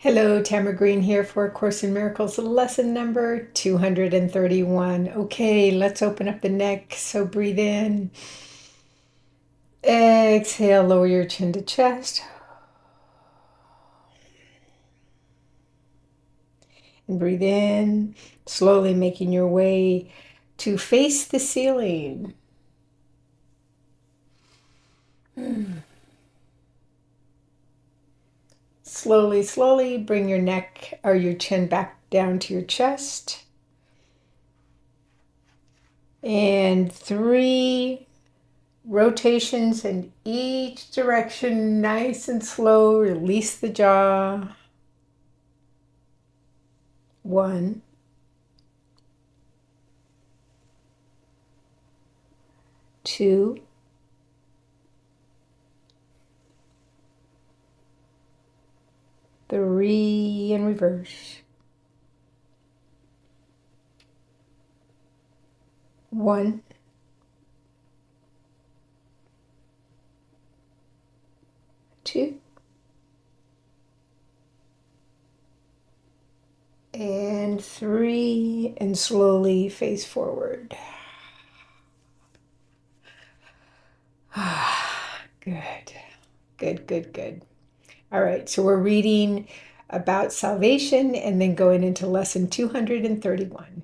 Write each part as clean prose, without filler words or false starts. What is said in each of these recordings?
Hello, Tamara Green here for A Course in Miracles, lesson number 231. Okay, let's open up the neck. So breathe in. Exhale, lower your chin to chest. And breathe in, slowly making your way to face the ceiling. Slowly, slowly bring your neck or your chin back down to your chest. And 3 rotations in each direction, nice and slow. Release the jaw. 1, 2, 3, and reverse. 1, 2, and 3, and slowly face forward. Good, good, good, good. All right, so we're reading about salvation and then going into lesson 231.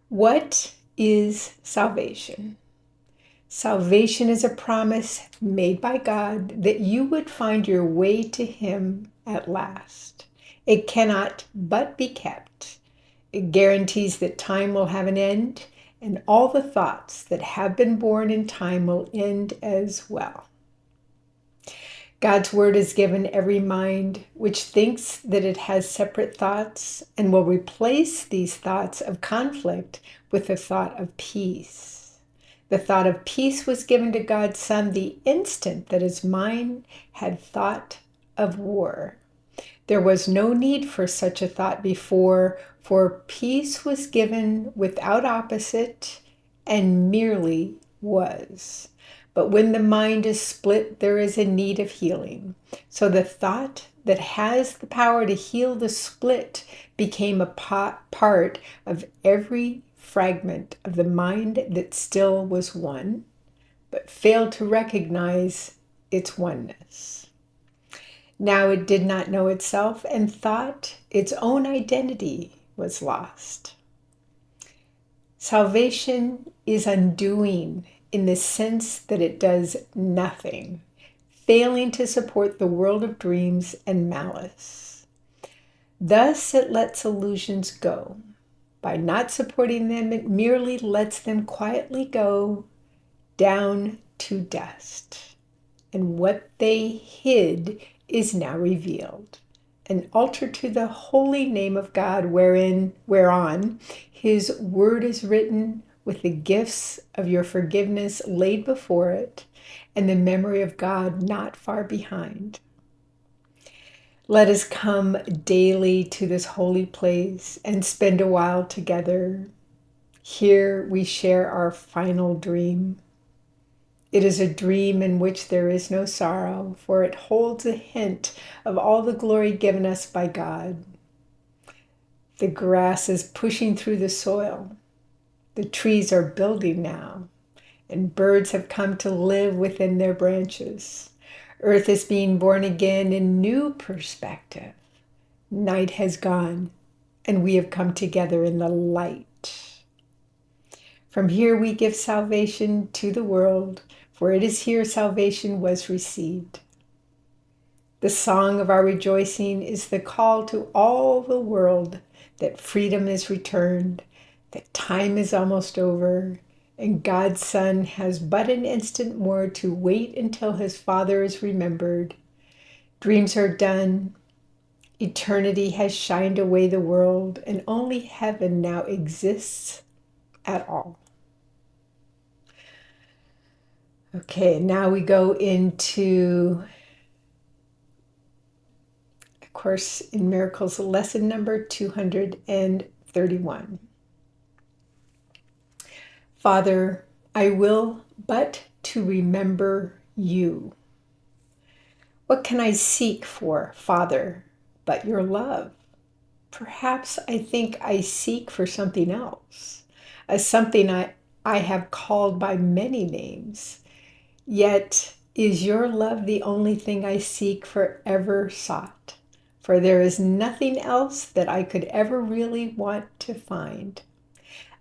What is salvation? Salvation is a promise made by God that you would find your way to Him at last. It cannot but be kept. It guarantees that time will have an end, and all the thoughts that have been born in time will end as well. God's word is given every mind which thinks that it has separate thoughts and will replace these thoughts of conflict with the thought of peace. The thought of peace was given to God's Son the instant that his mind had thought of war. There was no need for such a thought before, for peace was given without opposite and merely was. But when the mind is split, there is a need of healing. So the thought that has the power to heal the split became a part of every fragment of the mind that still was one, but failed to recognize its oneness. Now it did not know itself and thought its own identity was lost. Salvation is undoing in the sense that it does nothing, failing to support the world of dreams and malice. Thus it lets illusions go. By not supporting them, it merely lets them quietly go down to dust. And what they hid is now revealed, an altar to the holy name of God, whereon his word is written, with the gifts of your forgiveness laid before it, and the memory of God not far behind. Let us come daily to this holy place and spend a while together. Here we share our final dream. It is a dream in which there is no sorrow, for it holds a hint of all the glory given us by God. The grass is pushing through the soil. The trees are building now, and birds have come to live within their branches. Earth is being born again in new perspective. Night has gone, and we have come together in the light. From here we give salvation to the world, for it is here salvation was received. The song of our rejoicing is the call to all the world that freedom is returned, that time is almost over, and God's Son has but an instant more to wait until his Father is remembered. Dreams are done. Eternity has shined away the world, and only heaven now exists at all. Okay, now we go into A Course in Miracles, lesson number 231. Father, I will but to remember you. What can I seek for, Father, but your love? Perhaps I think I seek for something else, something I have called by many names. Yet is your love the only thing I seek forever sought? For there is nothing else that I could ever really want to find.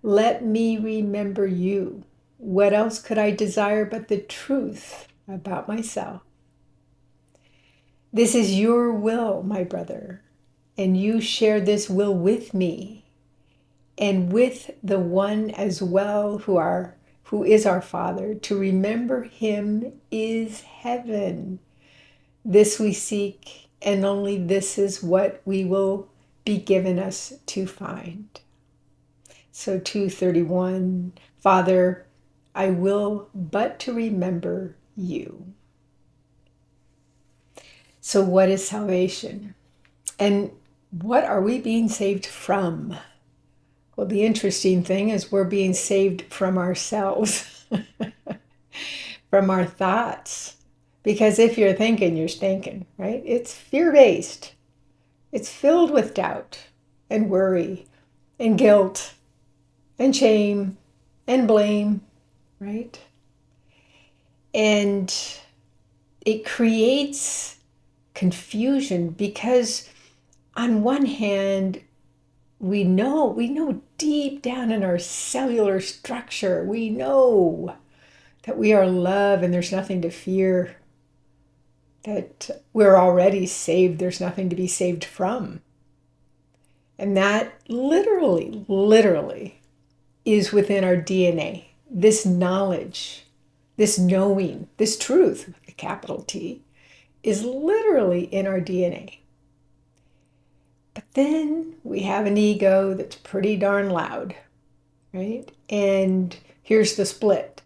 Let me remember you. What else could I desire but the truth about myself? This is your will, my brother, and you share this will with me and with the one as well who is our Father. To remember him is heaven. This we seek, and only this is what we will be given us to find. So 231, Father, I will but to remember you. So what is salvation? And what are we being saved from? Well, the interesting thing is we're being saved from ourselves, from our thoughts. Because if you're thinking, you're stinking, right? It's fear-based. It's filled with doubt and worry and guilt and shame and blame, right? And it creates confusion because on one hand, we know deep down in our cellular structure, we know that we are love and there's nothing to fear, that we're already saved, there's nothing to be saved from. And that literally is within our DNA. This knowledge, this knowing, this truth, with a capital T, is literally in our DNA. But then we have an ego that's pretty darn loud, right? And here's the split.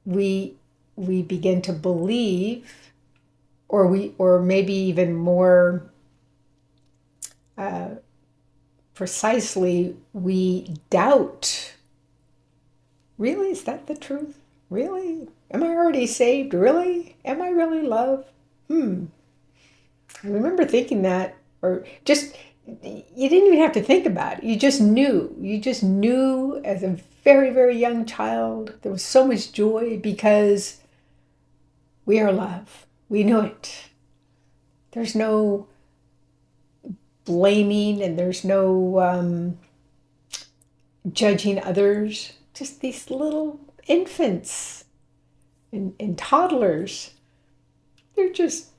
We begin to believe, or maybe even more precisely, we doubt. Really? Is that the truth? Really? Am I already saved? Really? Am I really loved? I remember thinking that, or just, you didn't even have to think about it. You just knew. You just knew as a very, very young child. There was so much joy because we are love. We knew it. There's no blaming and there's no judging others. Just these little infants and toddlers. They're just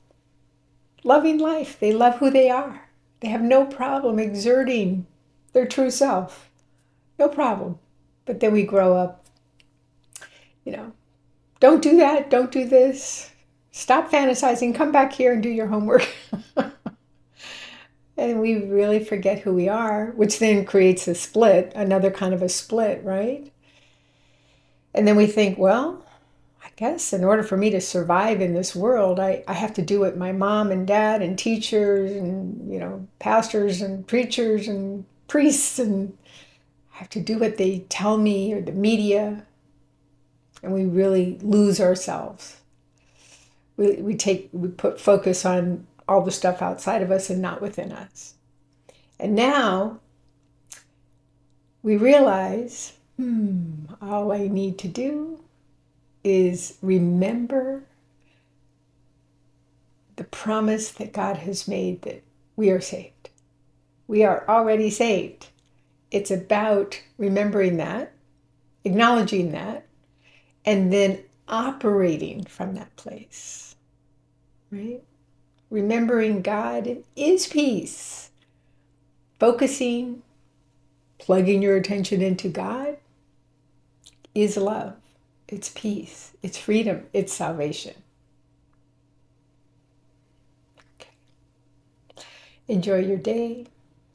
loving life. They love who they are. They have no problem exerting their true self. No problem. But then we grow up, don't do that, don't do this. Stop fantasizing, come back here and do your homework. And we really forget who we are, which then creates a split, another kind of a split, right? And then we think, well, I guess in order for me to survive in this world, I have to do what my mom and dad and teachers and, pastors and preachers and priests, and I have to do what they tell me, or the media. And we really lose ourselves. We put focus on all the stuff outside of us and not within us. And now we realize, all I need to do is remember the promise that God has made that we are saved. We are already saved. It's about remembering that, acknowledging that, and then operating from that place, right? Remembering God is peace. Focusing, plugging your attention into God is love. It's peace. It's freedom. It's salvation. Okay. Enjoy your day,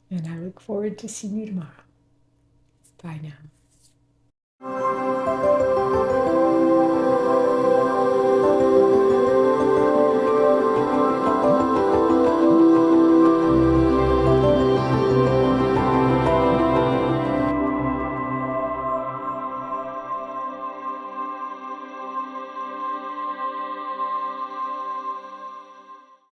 and I look forward to seeing you tomorrow. Bye now.